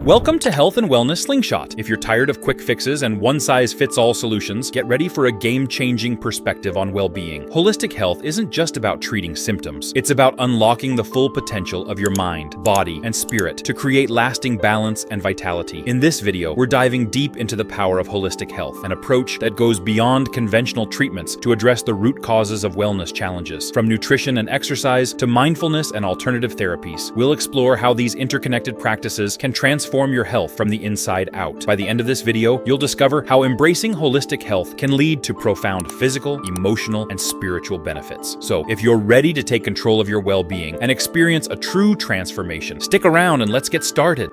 Welcome to Health and Wellness Slingshot. If you're tired of quick fixes and one-size-fits-all solutions, get ready for a game-changing perspective on well-being. Holistic health isn't just about treating symptoms. It's about unlocking the full potential of your mind, body, and spirit to create lasting balance and vitality. In this video, we're diving deep into the power of holistic health, an approach that goes beyond conventional treatments to address the root causes of wellness challenges. From nutrition and exercise to mindfulness and alternative therapies, we'll explore how these interconnected practices can transform your health from the inside out. By the end of this video, you'll discover how embracing holistic health can lead to profound physical, emotional, and spiritual benefits. So, if you're ready to take control of your well-being and experience a true transformation, stick around and let's get started.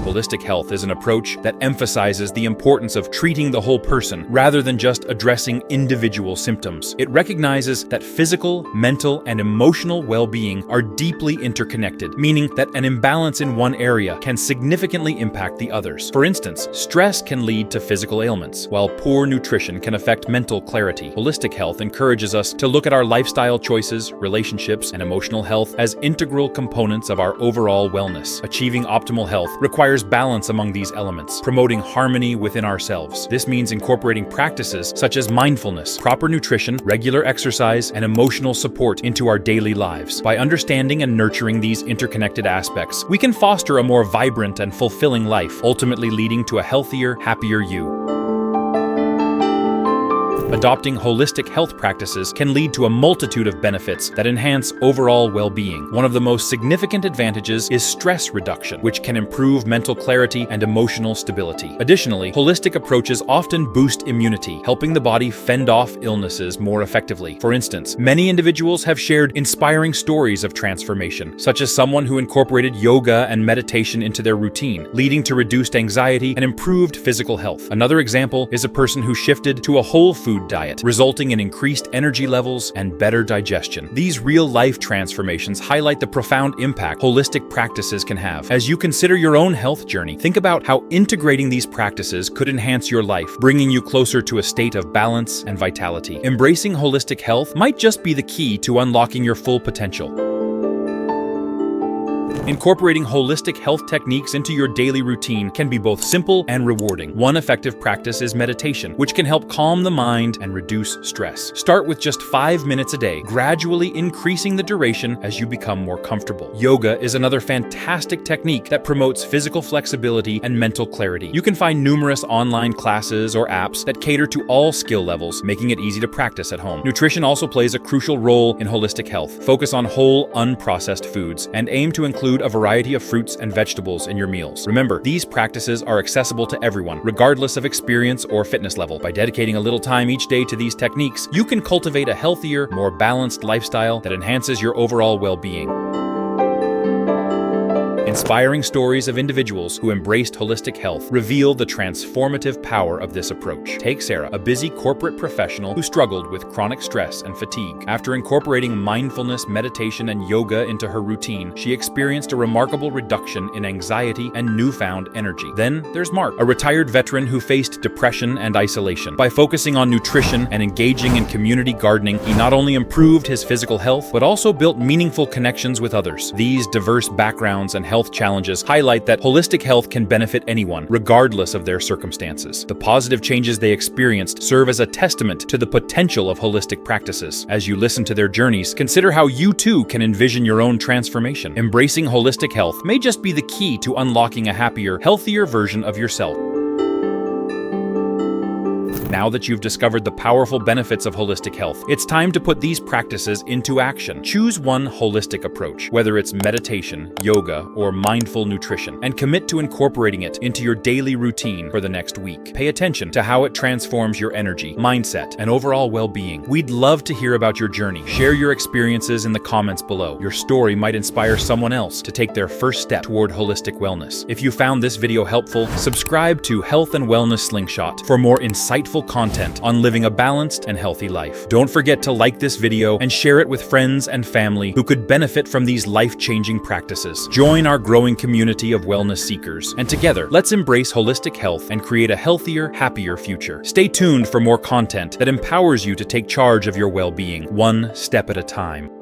Holistic health is an approach that emphasizes the importance of treating the whole person rather than just addressing individual symptoms. It recognizes that physical, mental, and emotional well-being are deeply interconnected, meaning that an imbalance in one area can significantly impact the others. For instance, stress can lead to physical ailments, while poor nutrition can affect mental clarity. Holistic health encourages us to look at our lifestyle choices, relationships, and emotional health as integral components of our overall wellness. Achieving optimal health requires balance among these elements, promoting harmony within ourselves. This means incorporating practices such as mindfulness, proper nutrition, regular exercise, and emotional support into our daily lives. By understanding and nurturing these interconnected aspects, we can foster a more vibrant and fulfilling life, ultimately leading to a healthier, happier you. Adopting holistic health practices can lead to a multitude of benefits that enhance overall well-being. One of the most significant advantages is stress reduction, which can improve mental clarity and emotional stability. Additionally, holistic approaches often boost immunity, helping the body fend off illnesses more effectively. For instance, many individuals have shared inspiring stories of transformation, such as someone who incorporated yoga and meditation into their routine, leading to reduced anxiety and improved physical health. Another example is a person who shifted to a whole food diet, resulting in increased energy levels and better digestion. These real-life transformations highlight the profound impact holistic practices can have. As you consider your own health journey, think about how integrating these practices could enhance your life, bringing you closer to a state of balance and vitality. Embracing holistic health might just be the key to unlocking your full potential. Incorporating holistic health techniques into your daily routine can be both simple and rewarding. One effective practice is meditation, which can help calm the mind and reduce stress. Start with just 5 minutes a day, gradually increasing the duration as you become more comfortable. Yoga is another fantastic technique that promotes physical flexibility and mental clarity. You can find numerous online classes or apps that cater to all skill levels, making it easy to practice at home. Nutrition also plays a crucial role in holistic health. Focus on whole, unprocessed foods and aim to include a variety of fruits and vegetables in your meals. Remember, these practices are accessible to everyone, regardless of experience or fitness level. By dedicating a little time each day to these techniques, you can cultivate a healthier, more balanced lifestyle that enhances your overall well-being. Inspiring stories of individuals who embraced holistic health reveal the transformative power of this approach. Take Sarah, a busy corporate professional who struggled with chronic stress and fatigue. After incorporating mindfulness, meditation, and yoga into her routine, she experienced a remarkable reduction in anxiety and newfound energy. Then there's Mark, a retired veteran who faced depression and isolation. By focusing on nutrition and engaging in community gardening, he not only improved his physical health, but also built meaningful connections with others. These diverse backgrounds and health challenges highlight that holistic health can benefit anyone, regardless of their circumstances. The positive changes they experienced serve as a testament to the potential of holistic practices. As you listen to their journeys, consider how you too can envision your own transformation. Embracing holistic health may just be the key to unlocking a happier, healthier version of yourself. Now that you've discovered the powerful benefits of holistic health, it's time to put these practices into action. Choose one holistic approach, whether it's meditation, yoga, or mindful nutrition, and commit to incorporating it into your daily routine for the next week. Pay attention to how it transforms your energy, mindset, and overall well-being. We'd love to hear about your journey. Share your experiences in the comments below. Your story might inspire someone else to take their first step toward holistic wellness. If you found this video helpful, subscribe to Health and Wellness Slingshot for more insightful content on living a balanced and healthy life. Don't forget to like this video and share it with friends and family who could benefit from these life-changing practices. Join our growing community of wellness seekers, and together, let's embrace holistic health and create a healthier, happier future. Stay tuned for more content that empowers you to take charge of your well-being, one step at a time.